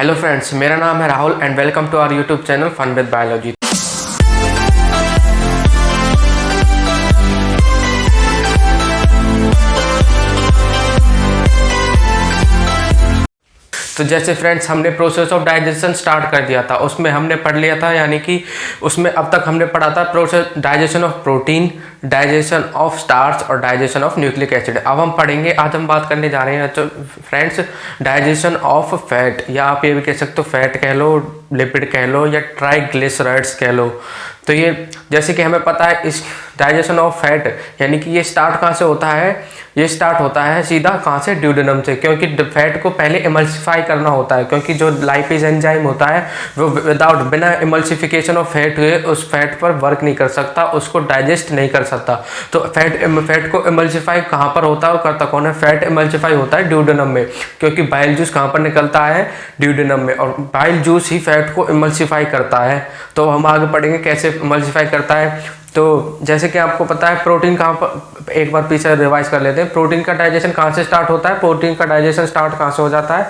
Hello friends, मेरा नाम है Rahul and welcome to our YouTube channel fun with biology. तो जैसे फ्रेंड्स हमने प्रोसेस ऑफ डाइजेशन स्टार्ट कर दिया था, उसमें हमने पढ़ लिया था, यानी कि उसमें अब तक हमने पढ़ा था process digestion of protein, digestion of starch और डाइजेशन ऑफ न्यूक्लिक एसिड। अब हम पढ़ेंगे, आज हम बात करने जा रहे हैं तो फ्रेंड्स डाइजेशन ऑफ फैट, या आप ये भी कह सकते हो फैट कह लो, लिपिड कह लो या ट्राइग्लिसराइड्स कह लो। तो ये जैसे कि हमें पता है इस डाइजेशन ऑफ फैट यानी कि ये स्टार्ट कहाँ से होता है, ये स्टार्ट होता है सीधा कहाँ से, ड्यूडेनम से, क्योंकि फैट को पहले इमल्सिफाई करना होता है, क्योंकि जो लाइपेज एंजाइम होता है वो बिना इमल्सिफिकेशन ऑफ फैट हुए उस फैट पर वर्क नहीं कर सकता, उसको डाइजेस्ट नहीं कर सकता। तो फैट को इमल्सिफाई कहाँ पर होता है और करता कौन है, फैट इमल्सिफाई होता है ड्यूडेनम में, क्योंकि बाइल जूस कहाँ पर निकलता है, ड्यूडेनम में, और बाइल जूस ही फैट को इमल्सिफाई करता है। तो हम आगे पढ़ेंगे कैसे इमल्सिफाई करता है। तो जैसे कि आपको पता है प्रोटीन कहाँ पर, एक बार पीछे रिवाइज कर लेते हैं, प्रोटीन का डाइजेशन कहाँ से स्टार्ट होता है, प्रोटीन का डाइजेशन स्टार्ट कहाँ से हो जाता है,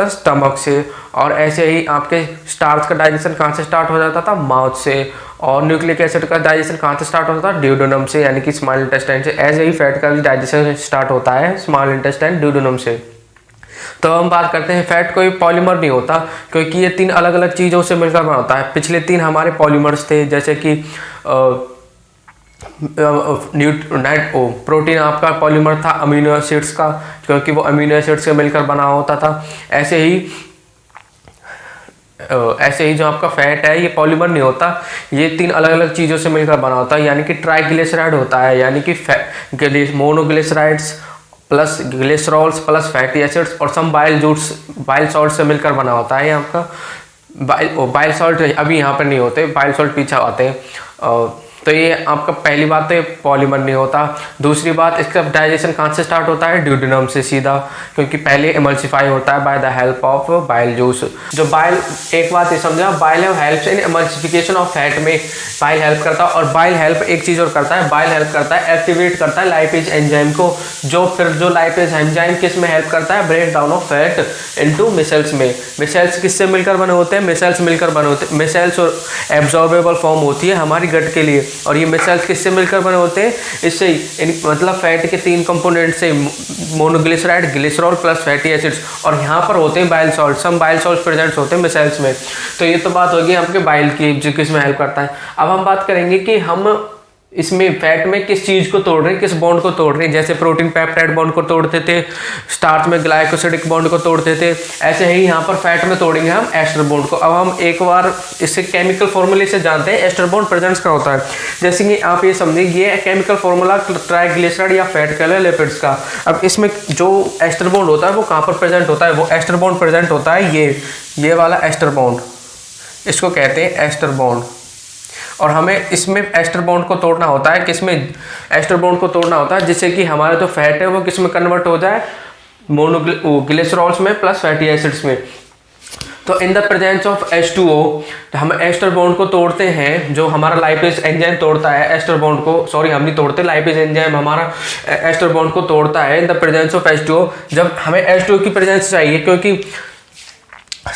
स्टमक से। और ऐसे ही आपके स्टार्च का डाइजेशन कहाँ से स्टार्ट हो जाता था, माउथ से। और न्यूक्लिक एसिड का डाइजेशन कहाँ से स्टार्ट होता था, ड्यूडेनम से, यानी कि स्मॉल इंटेस्टाइन से। ऐसे ही फैट का भी डाइजेशन स्टार्ट होता है स्मॉल इंटेस्टाइन ड्यूडेनम से। तो हम बात करते हैं फैट कोई पॉलीमर नहीं होता, क्योंकि ये तीन अलग अलग चीज़ों से मिलकर बना होता है। पिछले तीन हमारे पॉलीमर्स थे, जैसे कि प्रोटीन आपका पॉलीमर था अमीनो एसिड्स का, क्योंकि वो अमीनो एसिड्स से मिलकर बना होता था। ऐसे ही जो आपका फैट है ये पॉलीमर नहीं होता, ये तीन अलग अलग चीज़ों से मिलकर बना होता है, यानी कि ट्राइग्लिसराइड होता है, यानी कि monoglycerides plus glycerols plus fatty acids और सम बाइल सॉल्ट से मिलकर बना होता है। ये आपका बाइल सॉल्ट अभी यहाँ पर नहीं होते, बाइल सॉल्ट पीछे आते हैं। तो ये आपका पहली बात तो ये पॉलीमर नहीं होता। दूसरी बात, इसका डाइजेशन कहाँ से स्टार्ट होता है, ड्यूडेनम से सीधा, क्योंकि पहले इमल्सिफाई होता है by the help of bile juice. जो बाइल, एक बात ये समझा, bile helps in emulsification of fat में बाइल हेल्प करता है। और बाइल हेल्प एक चीज़ और करता है, बाइल हेल्प करता है, एक्टिवेट करता है लाइपेज एंजाइम को, जो लाइपेज एंजाइम किस में हेल्प करता है, break down of fat into micelles में। मिसेल्स किससे मिलकर बने होते हैं, मिसेल्स मिलकर बने होते हैं। मिसेल्स और एब्जॉर्बेबल फॉर्म होती है हमारी गट के लिए, और ये मिसेल्स किससे मिलकर बने होते हैं, इससे मतलब फैट के तीन कंपोनेंट से, monoglyceride, glycerol plus fatty acids, और यहाँ पर होते हैं बाइल सॉल्ट, सम बाइल सॉल्ट प्रेजेंट होते हैं मिसेल्स में। तो ये तो बात होगी आपके बाइल की, जो किस में हेल्प करता है। अब हम बात करेंगे कि हम इसमें फैट में किस चीज़ को तोड़ रहे हैं, किस बॉन्ड को तोड़ रहे हैं। जैसे प्रोटीन पेप्टाइड बॉन्ड को तोड़ते थे, स्टार्च में ग्लाइकोसिडिक बॉन्ड को तोड़ते थे, ऐसे ही यहाँ पर फैट में तोड़ेंगे हम एस्टर बॉन्ड को। अब हम एक बार इससे केमिकल फॉर्मूले से जानते हैं एस्टर बॉन्ड प्रेजेंस का होता है। जैसे कि आप ये समझिए, ये केमिकल फॉर्मूला ट्राइग्लिसराइड या फैट कह लो, लिपिड्स का। अब इसमें जो एस्टर बॉन्ड होता है वो कहाँ पर प्रेजेंट होता है, वो एस्टर बॉन्ड प्रेजेंट होता है ये वाला एस्टर बॉन्ड, इसको कहते हैं एस्टर बॉन्ड। और हमें इसमें एस्टर बॉन्ड को तोड़ना होता है, किसमें, एस्टर बॉन्ड को तोड़ना होता है जिससे कि हमारा जो फैट है वो किसमें कन्वर्ट हो जाए, मोनोग्लिसरॉल्स में प्लस फैटी एसिड्स में। तो in the presence of H2O हम एस्टर बॉन्ड को तोड़ते हैं, जो हमारा लाइपेज एंजाइम तोड़ता है एस्टर बॉन्ड को, सॉरी हम नहीं तोड़ते, लाइपेज एंजाइम हमारा एस्टर बॉन्ड को तोड़ता है in the presence of H2O। जब हमें H2O की प्रेजेंस चाहिए, क्योंकि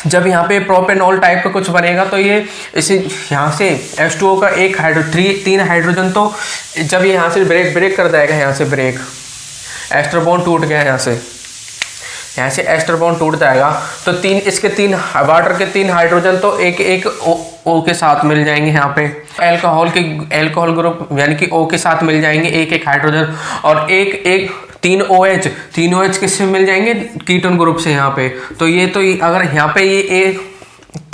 जब यहाँ पे प्रोपेनॉल टाइप का कुछ बनेगा तो ये इसे यहाँ से H2O का एक तीन हाइड्रोजन, तो जब ये यहाँ से ब्रेक कर जाएगा, यहाँ से ब्रेक, एस्टर बॉन्ड टूट गया, यहाँ से एस्टर बॉन्ड टूट जाएगा, तो इसके वाटर के तीन हाइड्रोजन तो एक O के साथ मिल जाएंगे, यहाँ पे एल्कोहल ग्रुप यानी कि O के साथ मिल जाएंगे एक हाइड्रोजन, और तीन OH किससे मिल जाएंगे, कीटोन ग्रुप से यहाँ पे। तो अगर यहाँ पे ये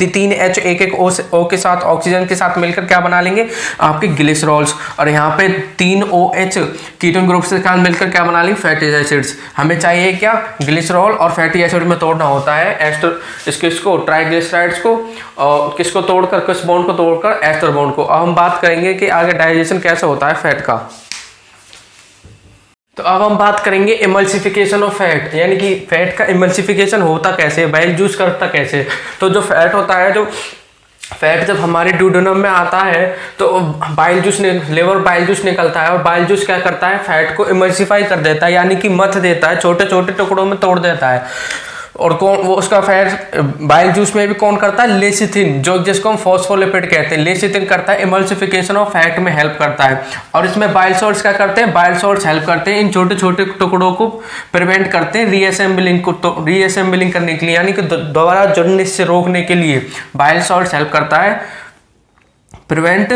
तीन H एक O के साथ ऑक्सीजन के साथ मिलकर क्या बना लेंगे, आपके ग्लिसरॉल्स, और यहाँ पे तीन OH कीटोन ग्रुप से साथ मिलकर क्या बना लेंगे, फैटी एसिड्स। हमें चाहिए क्या, ग्लिसरॉल और फैटी एसिड में तोड़ना होता है इसको ट्राइग्लिसराइड्स को, और किसको तोड़कर, किस बॉन्ड को तोड़कर, एस्टर बॉन्ड को। अब हम बात करेंगे कि आगे डाइजेशन कैसे होता है फैट का। तो अब हम बात करेंगे इमल्सिफिकेशन ऑफ फैट, यानी कि फैट का इमल्सिफिकेशन होता कैसे, बाइल जूस करता कैसे। तो जो फैट होता है, जो फैट जब हमारे ड्यूडेनम में आता है तो लिवर बाइल जूस निकलता है, और बाइल जूस क्या करता है, फैट को इमल्सिफाई कर देता है, यानी कि मथ देता है, छोटे छोटे टुकड़ों में तोड़ देता है। और कौन वो उसका फैट बाइल जूस में भी कौन करता है, लेसिथिन, जो जिसको हम फॉस्फोलिपिड कहते हैं। लेसिथिन करता है इमल्सिफिकेशन ऑफ फैट में हेल्प करता है। और इसमें बाइल सॉल्ट्स क्या करते हैं, बाइल सॉल्ट्स हेल्प करते हैं इन छोटे छोटे टुकड़ों को प्रिवेंट करते हैं रीअसेंबलिंग को, तो रीअसेंबलिंग करने के लिए यानी कि दोबारा जुड़ने से रोकने के लिए बाइल सॉल्ट्स हेल्प करता है प्रिवेंट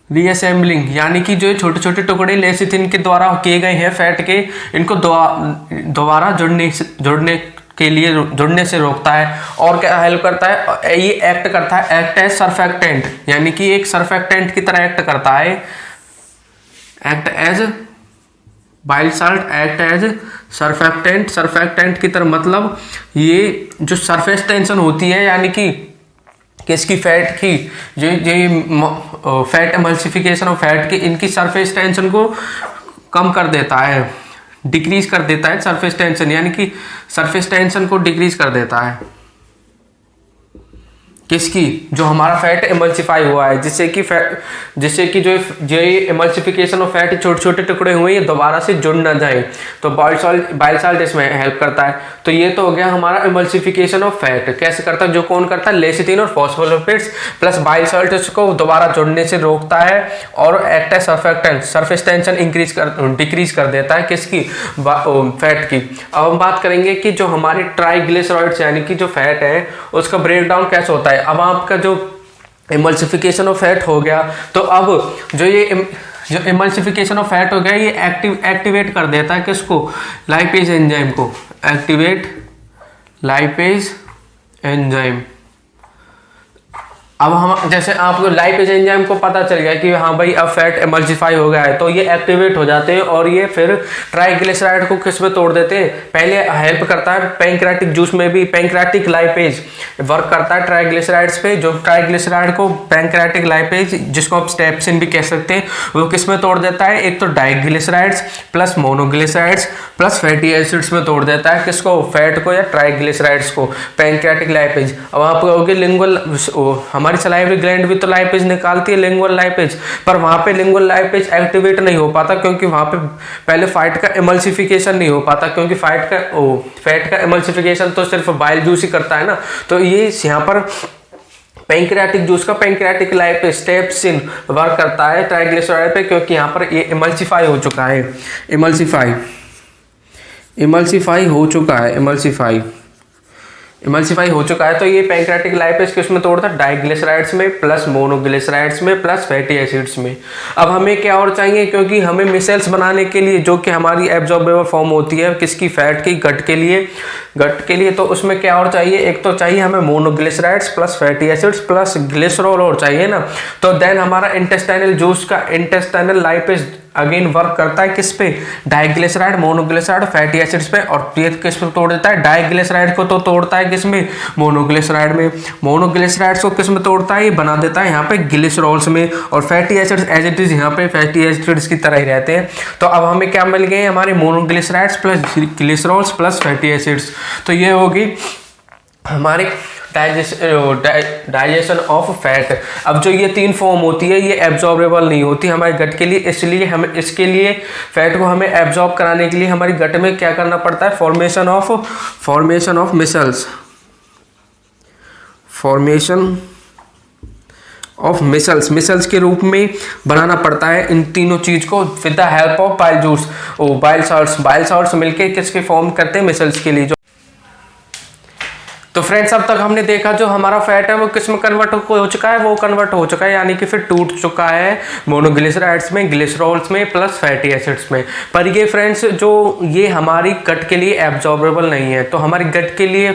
रीअसेंबलिंग, यानी कि जो छोटे छोटे टुकड़े लेसिथिन के द्वारा किए गए हैं फैट के, इनको दोबारा जुड़ने से रोकता है। और क्या हेल्प करता है, ये एक्ट करता है, एक्ट एज सर्फेक्टेंट, यानी कि एक सर्फेक्टेंट की तरह एक्ट करता है। Act as bile salt act as surfactant, surfactant की तरह मतलब ये जो सरफेस टेंशन होती है यानी कि किसकी, फैट की, जो फैट एमल्सिफिकेशन ऑफ फैट की, इनकी सरफेस टेंशन को कम कर देता है, डिक्रीज कर देता है सरफेस टेंशन, यानी कि सरफेस टेंशन को डिक्रीज कर देता है किसकी, जो हमारा फैट एमल्सिफाई हुआ है, जिससे कि जो एमल्सिफिकेशन ऑफ फैट छोटे छोटे टुकड़े हुए ये दोबारा से जुड़ ना जाए, तो बाइल सॉल्ट इसमें हेल्प करता है। तो ये तो हो गया हमारा एमल्सिफिकेशन ऑफ फैट, कैसे करता है, जो कौन करता है, लेसिथिन और फॉस्फोलिपिड्स प्लस बाइल सॉल्ट इसको दोबारा जुड़ने से रोकता है और act as surfactant, surface tension decrease कर देता है किसकी, फैट की। अब हम बात करेंगे कि जो हमारी ट्राइग्लिसराइड्स यानी कि जो फैट है उसका ब्रेकडाउन कैसे होता है। अब आपका जो एमल्सिफिकेशन ऑफ फैट हो गया, तो अब जो एमल्सिफिकेशन ऑफ फैट हो गया ये एक्टिवेट कर देता है किसको, लाइपेज एंजाइम को, एक्टिवेट लाइपेज एंजाइम। अब हम जैसे आपको लाइपेज एंजाइम को पता चल गया कि हाँ भाई अब फैट एमल्सिफाई हो गया है, तो ये एक्टिवेट हो जाते हैं और ये फिर ट्राइग्लिसराइड को किस में तोड़ देते हैं, पहले हेल्प करता है पैंक्रियाटिक जूस में भी, पैंक्रियाटिक लाइपेज वर्क करता है ट्राइग्लिसराइड्स पे, जो ट्राइग्लिसराइड को पैंक्रियाटिक लाइपेज जिसको आप स्टेप्सिन भी कह सकते हैं वो किस में तोड़ देता है, एक तो diglycerides plus monoglycerides plus fatty acids में तोड़ देता है किसको, फैट को या ट्राइग्लिसराइड्स को, पैंक्रियाटिक लाइपेज। अब आप कहोगे लिंगुअल, हमारी सलाइवरी ग्लैंड भी तो लाइपेज निकालती है, लिंगुअल लाइपेज, पर वहां पे लिंगुअल लाइपेज एक्टिवेट नहीं हो पाता क्योंकि वहां पे पहले फैट का एमल्सिफिकेशन नहीं हो पाता, क्योंकि फैट का एमल्सिफिकेशन तो सिर्फ बाइल जूस ही करता है ना। तो ये यहाँ पर पैंक्रियाटिक जूस का पैंक्रियाटिक लाइपेज स्टेप्सिन वर्क करता है ट्राइग्लिसराइड पे, क्योंकि यहाँ पर ये एमल्सिफाई हो चुका है, एमल्सिफाई हो चुका है। तो ये पैंक्रियाटिक लाइपेज किस में तोड़ता है, डाइग्लिसराइड्स में प्लस मोनोग्लिसराइड्स में प्लस फैटी एसिड्स में। अब हमें क्या और चाहिए, क्योंकि हमें मिसेल्स बनाने के लिए जो कि हमारी एब्जॉर्बेबल फॉर्म होती है किसकी, फैट की, गट के लिए तो उसमें क्या और चाहिए, एक तो चाहिए हमें monoglycerides plus fatty acids plus glycerol और चाहिए ना। तो देन हमारा इंटेस्टाइनल जूस का इंटेस्टाइनल लाइपेज अगेन वर्क करता है किस पे, डाइग्लिसराइड, मोनोग्लिसराइड, फैटी एसिड्स पे, और ये किस पे तोड़ देता है, डाइग्लिसराइड को तो तोड़ता है किस में, मोनोग्लिसराइड में, मोनोग्लिसराइड्स को किस में तोड़ता है, ये बना देता है यहाँ पे ग्लिसरॉल्स में, और fatty acids as it is यहाँ पे फैटी एसिड्स की तरह ही रहते हैं। तो अब हमें क्या मिल गए, हमारे monoglycerides plus glycerols plus fatty acids. तो ये होगी हमारी डाइजेशन ऑफ फैट। अब जो ये तीन फॉर्म होती है ये एब्जॉर्बेबल नहीं होती हमारे गट के लिए, इसलिए हमें इसके लिए फैट को हमें एब्जॉर्ब कराने के लिए हमारी गट में क्या करना पड़ता है, फॉर्मेशन ऑफ मिसल्स, मिसल्स के रूप में बनाना पड़ता है इन तीनों चीज को with the help of bile salts मिलके किसके फॉर्म करते हैं, मिसल्स के लिए। तो फ्रेंड्स अब तक हमने देखा जो हमारा फैट है वो किस में कन्वर्ट हो चुका है, वो कन्वर्ट हो चुका है यानी कि फिर टूट चुका है मोनोग्लिसराइड्स में, ग्लिसरॉल्स में प्लस फैटी एसिड्स में। पर ये फ्रेंड्स जो ये हमारी गट के लिए एब्जॉर्बेबल नहीं है, तो हमारी गट के लिए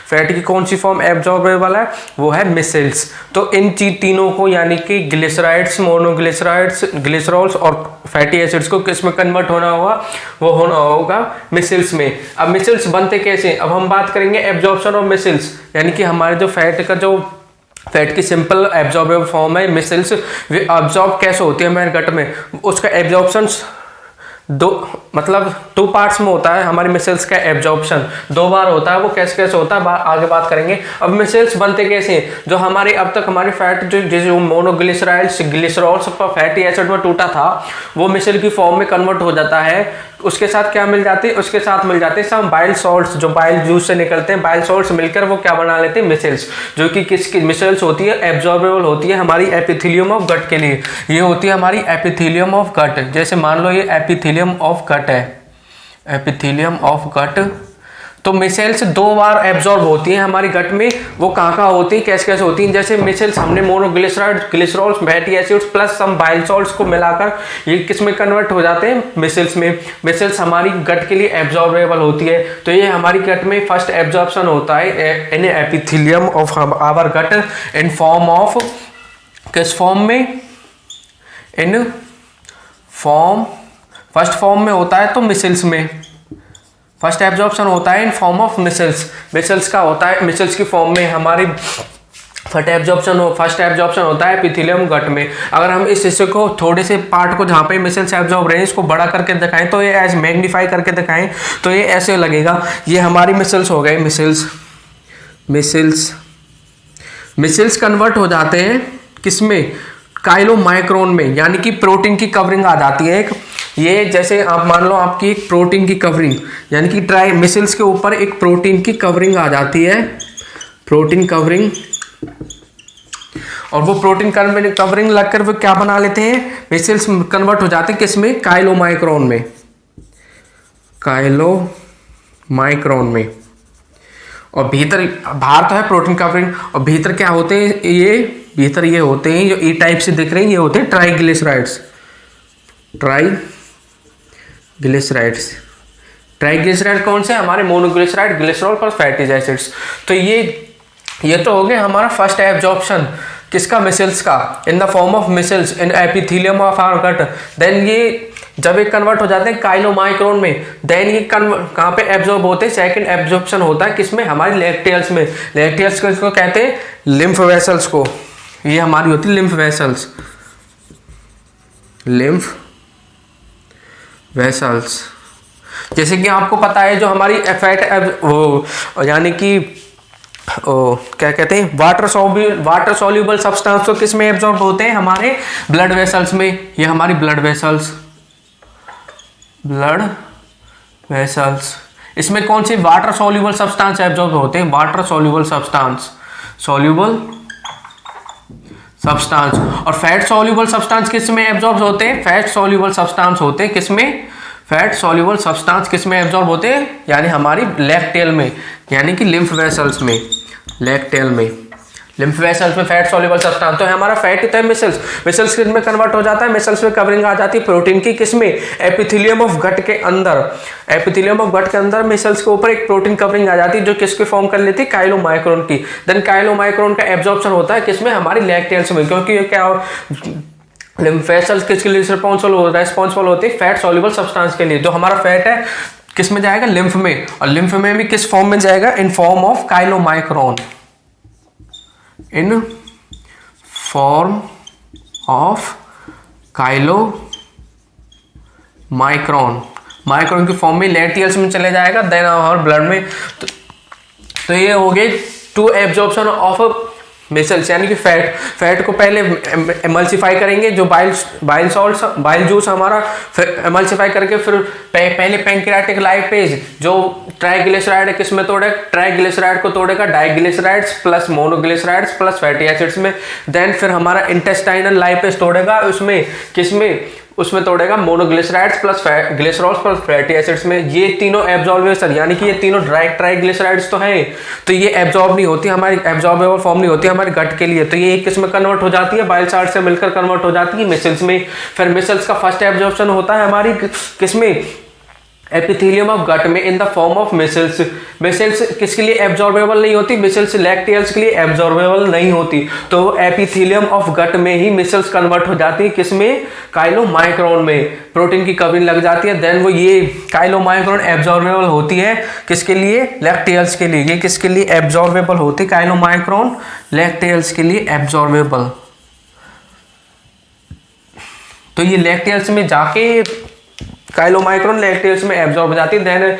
फैट की कौन सी फॉर्म एब्जॉर्बेबल है, वो है मिसल्स। तो इन तीनों को यानी कि ग्लिसराइड्स, मोनोग्लिसराइड्स, ग्लिसरॉल्स और फैटी एसिड्स को किस में कन्वर्ट होना होगा, वो होना होगा मिसल्स में। अब मिसल्स बनते कैसे, अब हम बात करेंगे एब्जॉर्प्शन ऑफ मिसल्स, यानी कि हमारे जो फैट की सिंपल एब्जॉर्बेबल फॉर्म है मिसल्स, वे एब्जॉर्ब कैसे होती है हमारे गट में, उसका एब्जॉर्प्शन दो मतलब 2 पार्ट्स में होता है हमारी मिसल्स का एब्जॉर्प्शन, 2 बार होता है। वो कैसे कैसे होता है आगे बात करेंगे। अब मिसल्स बनते कैसे हैं, जो हमारे अब तक हमारे फैट जो मोनोग्लिसराइड्स ग्लिसरॉल्स फैटी एसिड में टूटा था वो मिसल की फॉर्म में कन्वर्ट हो जाता है। उसके साथ क्या मिल जाती है, उसके साथ मिल जाते हैं सब बाइल सॉल्ट्स, जो बाइल जूस से निकलते हैं। बाइल सॉल्ट्स मिलकर वो क्या बना लेते हैं, मिसल्स, जो कि किसकी मिसल्स होती है, एब्जॉर्बेबल होती है हमारी एपिथेलियम ऑफ गट के लिए। ये होती है हमारी एपिथेलियम ऑफ गट। जैसे मान लो ये एपिथेलियम ऑफ गट है, एपिथेलियम ऑफ गट। तो मिसल्स 2 बार एब्जॉर्ब होती हैं हमारी गट में। वो कहाँ होती हैं, कैसे कैसे होती हैं, जैसे मिसल्स हमने monoglyceride glycerols fatty acids plus some bile salts को मिलाकर ये किस में कन्वर्ट हो जाते हैं, मिसल्स में। मिसल्स हमारी गट के लिए एब्जॉर्बेबल होती है। तो ये हमारी गट में फर्स्ट एब्जॉर्प्शन होता है in epithelium of our gut in form of, किस फॉर्म में, इन फॉर्म, फर्स्ट फॉर्म में होता है तो मिसल्स में फर्स्ट एब्जॉर्प्शन होता है इन फॉर्म ऑफ मिसल्स। मिसल्स का होता है, मिसल्स की फॉर्म में हमारी फर्स्ट एब्जॉर्प्शन होता है एपिथेलियम गट में। अगर हम इस हिस्से को थोड़े से पार्ट को जहाँ पे मिसल्स एब्जॉर्ब रहे हैं इसको बड़ा करके दिखाएं तो ये ऐसे मैग्नीफाई करके दिखाएं तो ये ऐसे लगेगा। ये हमारी मिसल्स हो गए, मिसल्स कन्वर्ट हो जाते हैं किसमें, काइलोमाइक्रोन में, यानी कि प्रोटीन की कवरिंग आ जाती है एक। ये जैसे आप मान लो आपकी एक प्रोटीन की कवरिंग, यानी कि ट्राई मिसल्स के ऊपर एक प्रोटीन की कवरिंग आ जाती है, प्रोटीन कवरिंग। और वो प्रोटीन कवरिंग लगकर वो क्या बना लेते हैं, मिसल्स कन्वर्ट हो जाते हैं किसमें, काइलोमाइक्रोन में, काइलोमाइक्रोन में। और भीतर, बाहर तो है प्रोटीन कवरिंग और भीतर क्या होते हैं, ये भीतर ये होते हैं जो ई टाइप से दिख रहे हैं, ये होते हैं ट्राइग्लिसराइड्स। ट्राइग्लिसराइड कौन से, हमारे monoglyceride glycerol plus fatty acids. तो ये तो हो गया हमारा फर्स्ट एब्जॉर्प्शन किसका, मिसल्स का, in the form of micelles in epithelium of our gut. Then ये जब एक कन्वर्ट हो जाते हैं काइलोमाइक्रोन में, देन ये कहाँ पे एब्जॉर्ब होते हैं, सेकंड एब्जॉर्प्शन होता है किसमें, हमारी लैक्टेल्स में। लैक्टेल्स को कहते हैं लिम्फ वेसल्स को, ये हमारी होती है लिम्फ वेसल्स। जैसे कि आपको पता है जो हमारी फैट यानी कि क्या कहते हैं, वाटर सॉल्यूबल सब्सटेंस तो किस में एब्जॉर्ब होते हैं, हमारे ब्लड वेसल्स में। ये हमारी ब्लड वेसल्स, इसमें कौन सी वाटर सॉल्यूबल सब्सटेंस एब्जॉर्ब होते हैं, वाटर सॉल्यूबल सब्सटेंस। और फैट सॉल्यूबल सब्सटेंस किस में एब्जॉर्ब होते हैं, फैट सॉल्यूबल सब्सटेंस होते हैं किसमें, फैट सॉल्यूबल सब्सटेंस किस में एब्जॉर्ब होते हैं, यानी हमारी लैक्टेल में, यानी कि लिम्फ वेसल्स में, लैक्टेल में, लिम्फ वेसल्स में फैट सॉल्यूबल सब्सटेंस। तो है हमारा फैट ही तो है मिसल्स किस में कन्वर्ट हो जाता है, मिसल्स में कवरिंग आ जाती है प्रोटीन की किसमें, एपिथेलियम ऑफ गट के अंदर। एपिथेलियम ऑफ गट के अंदर मिसल्स के ऊपर एक प्रोटीन कवरिंग आ जाती है जो किसके फॉर्म कर लेती है, काइलोमाइक्रोन की। देन काइलोमाइक्रोन का एब्जॉर्प्शन होता है किसमें, हमारी लैक्टेल्स में, क्योंकि ये क्या लिम्फ वेसल्स किसके लिए रिस्पॉन्सिबल होती है, फैट सॉल्यूबल सब्सटेंस के लिए। जो हमारा फैट है किस में जाएगा, लिम्फ में, और लिम्फ में भी किस फॉर्म में जाएगा, इन form of chylomicron, in form of chylomicron. Micron की फॉर्म में लैक्टियल्स में चले जाएगा, देन हमारे ब्लड में। तो ये हो गए 2 एब्जॉर्प्शन ऑफ मिसल्स, यानी कि फैट को पहले एमल्सिफाई करेंगे, जो बाइल जूस हमारा एमल्सिफाई करके फिर पहले पैंक्रियाटिक लाइपेज जो ट्राइग्लिसराइड है किसमें तोड़ेगा, ट्राइग्लिसराइड को तोड़ेगा diglycerides plus monoglycerides plus fatty acids में। देन फिर हमारा इंटेस्टाइनल लाइपेज तोड़ेगा उसमें किसमें, उसमें तोड़ेगा monoglycerides plus glycerols plus fatty acids में। ये तीनों एब्जॉर्बेशन, यानी कि ये तीनों ट्राइग्लिसराइड्स तो हैं, तो ये एब्जॉर्ब नहीं होती, हमारी एब्जॉर्बेबल फॉर्म नहीं होती हमारे गट के लिए। तो ये किस में कन्वर्ट हो जाती है, बाइल साल्ट से मिलकर कन्वर्ट हो जाती है मिसल्स में। फिर मिसल्स का फर्स्ट एब्जॉर्प्शन होता है हमारी किसमें, एपिथेलियम ऑफ गट में, इन the form of micelles. Micelles किसके लिए एब्जॉर्बेबल नहीं होती, मिसल्स लैक्टियल्स के लिए एब्जॉर्बेबल नहीं होती। तो एपिथेलियम ऑफ गट में ही मिसल्स कन्वर्ट हो जाती है किसमें, काइलोमाइक्रोन में, प्रोटीन की कवरिंग लग जाती है। देन वो ये काइलोमाइक्रोन एब्जॉर्बेबल होती है किसके लिए, लैक्टियल्स के लिए। ये किसके लिए एब्जॉर्बेबल होती है, काइलोमाइक्रोन लैक्टियल्स के लिए एब्जॉर्बेबल। तो ये लैक्टियल्स में जाके काइलोमाइक्रोन लैक्टेल्स में एब्जॉर्ब हो जाती है। देन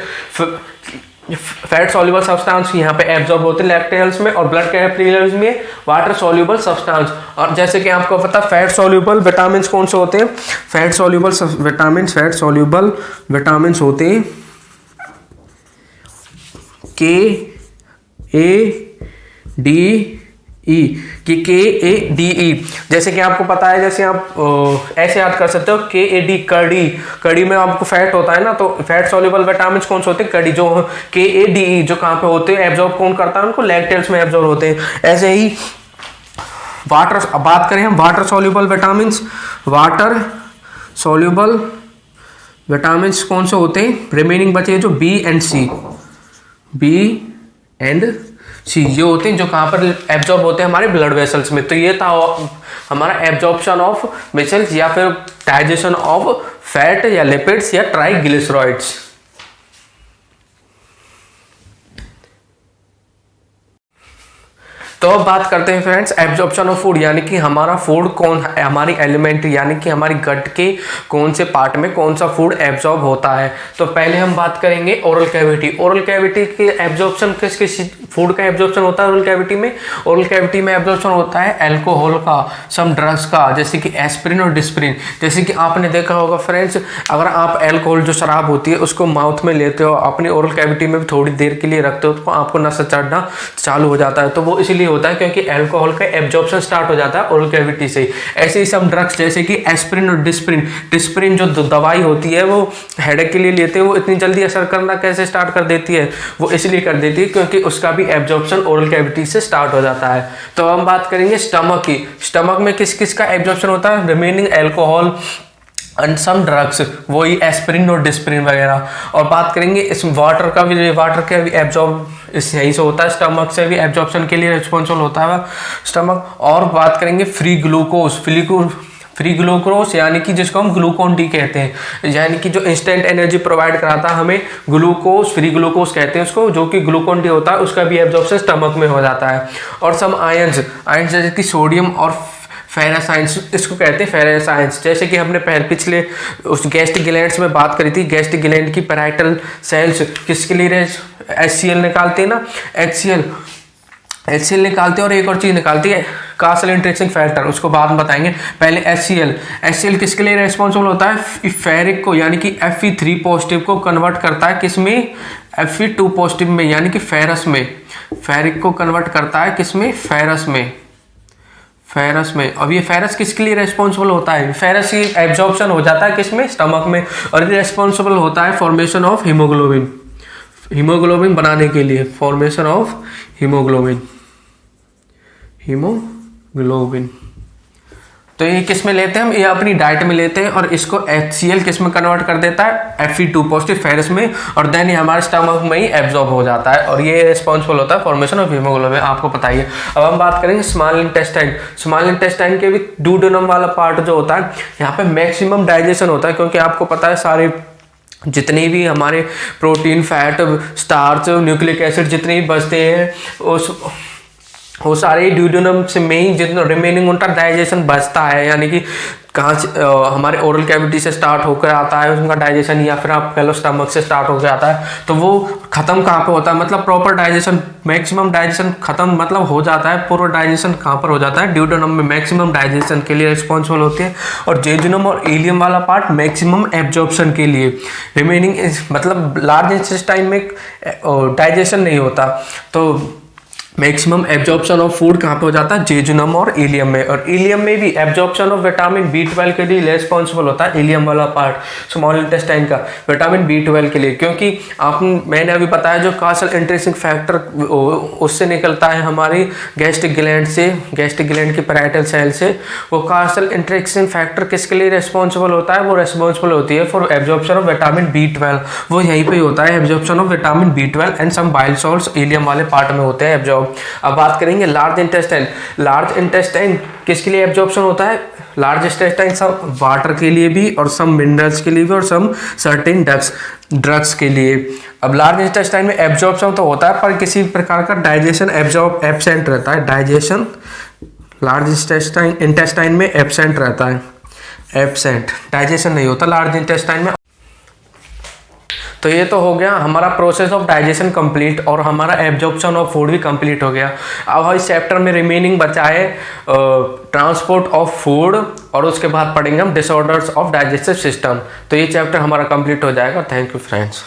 फैट सॉल्युबल सब्सटेंस यहाँ पे एब्जॉर्ब होते हैं लैक्टेल्स में, और ब्लड कैपिलरीज में वाटर सॉल्युबल सब्सटेंस। और जैसे कि आपको पता फैट सॉल्युबल विटामिन कौन से होते हैं, फैट सॉल्युबल विटामिन होते हैं KADE। जैसे कि आपको पता है, जैसे आप ऐसे याद कर सकते हो KAD कड़ी में आपको फैट होता है ना, तो फैट सॉल्युबल विटामिन कौन से होते हैं, कड़ी। जो KADE जो कहाँ पे होते हैं, एब्जॉर्ब कौन करता है उनको, लैक्टेल्स में एब्जॉर्ब होते हैं। ऐसे ही वाटर, अब बात करें हम वाटर सॉल्युबल विटामिन कौन से होते हैं, रिमेनिंग बचे जो B एंड C, ये होते हैं जो कहाँ पर एब्जॉर्ब होते हैं हमारे ब्लड वेसल्स में। तो ये था हमारा एब्जॉर्प्शन ऑफ वेसल्स या फिर डाइजेशन ऑफ फैट या लिपिड्स या ट्राइग्लिसराइड्स। तो अब बात करते हैं फ्रेंड्स एब्जॉर्प्शन ऑफ फूड, यानी कि हमारा फूड कौन है, हमारी एलिमेंट यानी कि हमारी गट के कौन से पार्ट में कौन सा फूड एब्जॉर्ब होता है। तो पहले हम बात करेंगे ओरल कैविटी के एब्जॉर्प्शन, किस फूड का एब्जॉर्प्शन होता है ओरल कैविटी में। ओरल कैविटी में एब्जॉर्प्शन होता है अल्कोहल का, सम ड्रग्स का, जैसे कि एस्पिरिन और डिस्पिरिन। जैसे कि आपने देखा होगा फ्रेंड्स, अगर आप अल्कोहल जो शराब होती है उसको माउथ में लेते हो, अपनी ओरल कैविटी में भी थोड़ी देर के लिए रखते हो, तो आपको नशा चढ़ना चालू हो जाता है। तो वो इसलिए होता है क्योंकि अल्कोहल का एब्जॉर्प्शन स्टार्ट हो जाता है ओरल कैविटी से। ऐसे ही सम ड्रग्स जैसे कि एस्पिरिन और डिस्पिरिन जो दवाई होती है वो हेडेक के लिए लेते हैं, वो इतनी जल्दी असर करना कैसे स्टार्ट कर देती है, वो इसलिए कर देती है क्योंकि उसका भी एब्जॉर्प्शन ओरल कैविटी से स्टार्ट हो जाता है। तो हम बात करेंगे स्टमक की। स्टमक में किस किस का एब्जॉर्प्शन होता है, remaining alcohol and some drugs, वही एस्पिरिन और डिस्पिरिन वगैरह। और बात करेंगे इस वाटर का भी एब्जॉर्ब इस यही से होता है, स्टमक से भी एब्जॉर्प्शन के लिए रिस्पॉन्सिबल होता है स्टमक। और बात करेंगे फ्री ग्लूकोज यानी कि जिसको हम ग्लूकोन डी कहते हैं, यानी कि जो इंस्टेंट एनर्जी प्रोवाइड कराता है हमें, फ्री ग्लूकोज कहते हैं उसको, जो कि ग्लूकोन डी होता है, उसका भी एब्जॉर्प्शन स्टमक में हो जाता है। और सम आयंस जैसे कि सोडियम और फेरस आयंस, इसको कहते हैं फेरस आयंस। जैसे कि हमने पिछले उस गैस्ट्रिक ग्लैंड्स में बात करी थी, गैस्ट्रिक ग्लैंड की पैराइटल सेल्स किसके लिए HCl निकालते हैं ना, HCl निकालते हैं, और एक और चीज निकालती है कासल इंटरेक्शन फैक्टर, उसको बाद में बताएंगे। पहले HCl किसके लिए रेस्पॉन्सिबल होता है, फेरिक को यानी कि Fe3 पॉजिटिव को कन्वर्ट करता है किसमें, Fe2 पॉजिटिव में, यानी कि फेरस में। फेरिक को कन्वर्ट करता है किसमें, फेरस में। अब ये फेरस किसके लिए रेस्पॉन्सिबल होता है, फेरस की एब्जॉर्प्शन हो जाता है किसमें, स्टमक में, और ये रेस्पॉन्सिबल होता है फॉर्मेशन ऑफ हीमोग्लोबिन बनाने के लिए, फॉर्मेशन ऑफ हीमोग्लोबिन। तो ये किस में लेते हैं हम, ये अपनी डाइट में लेते हैं, और इसको HCl किस में कन्वर्ट कर देता है, Fe2 पॉजिटिव फेरस में, और देन ये हमारे स्टमक में ही एब्जॉर्ब हो जाता है, और ये रिस्पॉन्सिबल होता है फॉर्मेशन ऑफ हीमोग्लोबिन, आपको पता ही है। अब हम बात करेंगे स्मॉल इंटेस्टाइन के भी डुओडेनम वाला पार्ट जो होता है, यहाँ पे मैक्सिमम डाइजेशन होता है, क्योंकि आपको पता है सारे जितने भी हमारे protein, fat, starch, nucleic acid जितने भी बचते हैं वो सारे ड्यूडेनम से में ही जितना रिमेनिंग उनका डाइजेशन बचता है, यानी कि कहाँ से हमारे ओरल कैविटी से स्टार्ट होकर आता है उनका डाइजेशन, या फिर आप कह लो स्टमक से स्टार्ट होकर आता है, तो वो खत्म कहाँ पे होता है, मतलब प्रॉपर डाइजेशन, मैक्सिमम डाइजेशन खत्म मतलब हो जाता है, पूरा डाइजेशन कहाँ पर हो जाता है, ड्यूडेनम में मैक्सिमम डाइजेशन के लिए रिस्पॉन्सिबल होते हैं, और जेजुनम और इलियम वाला पार्ट मैक्सिमम एब्जॉर्प्शन के लिए। रिमेनिंग मतलब लार्ज इंटेस्टाइन में डाइजेशन नहीं होता, तो मैक्सिमम एब्जॉर्प्शन ऑफ फूड कहाँ पे हो जाता है, जेजुनम और इलियम में। और इलियम में भी एब्जॉर्प्शन ऑफ विटामिन B12 के लिए रिस्पॉन्सिबल होता है इलियम वाला पार्ट, स्मॉल इंटेस्टाइन का, विटामिन B12 के लिए, क्योंकि मैंने अभी बताया जो कासल इंटरेक्शन फैक्टर उससे निकलता है हमारी गैस्ट्रिक ग्लैंड से, गैस्ट्रिक ग्लैंड की पैराइटल सेल से, वो कासल इंटरेक्शन फैक्टर किसके लिए रिस्पॉन्सिबल होता है, वो रिस्पॉन्सिबल होती है for absorption of vitamin B12, वो यहीं पर होता है absorption of vitamin B12 and some bile salts ileum वाले पार्ट में होते हैं एब्जॉर्ब। अब बात करेंगे लार्ज इंटेस्टाइन किसके लिए एब्जॉर्प्शन होता है, लार्ज इंटेस्टाइन सब वाटर के लिए भी, और सम मिनरल्स के लिए भी, और सम सर्टेन ड्रग्स के लिए। अब लार्ज इंटेस्टाइन में एब्जॉर्प्शन तो होता है पर किसी प्रकार का डाइजेशन एब्सेंट रहता है, डाइजेशन लार्ज इंटेस्टाइन में एब्सेंट रहता है, डाइजेशन नहीं होता लार्ज इंटेस्टाइन में। तो ये तो हो गया हमारा प्रोसेस ऑफ डाइजेशन कंप्लीट और हमारा एब्जॉर्प्शन ऑफ फूड भी कंप्लीट हो गया। अब इस चैप्टर में रिमेनिंग बचा है ट्रांसपोर्ट ऑफ फूड और उसके बाद पढ़ेंगे हम डिसऑर्डर्स ऑफ डाइजेस्टिव सिस्टम। तो ये चैप्टर हमारा कंप्लीट हो जाएगा। Thank you friends.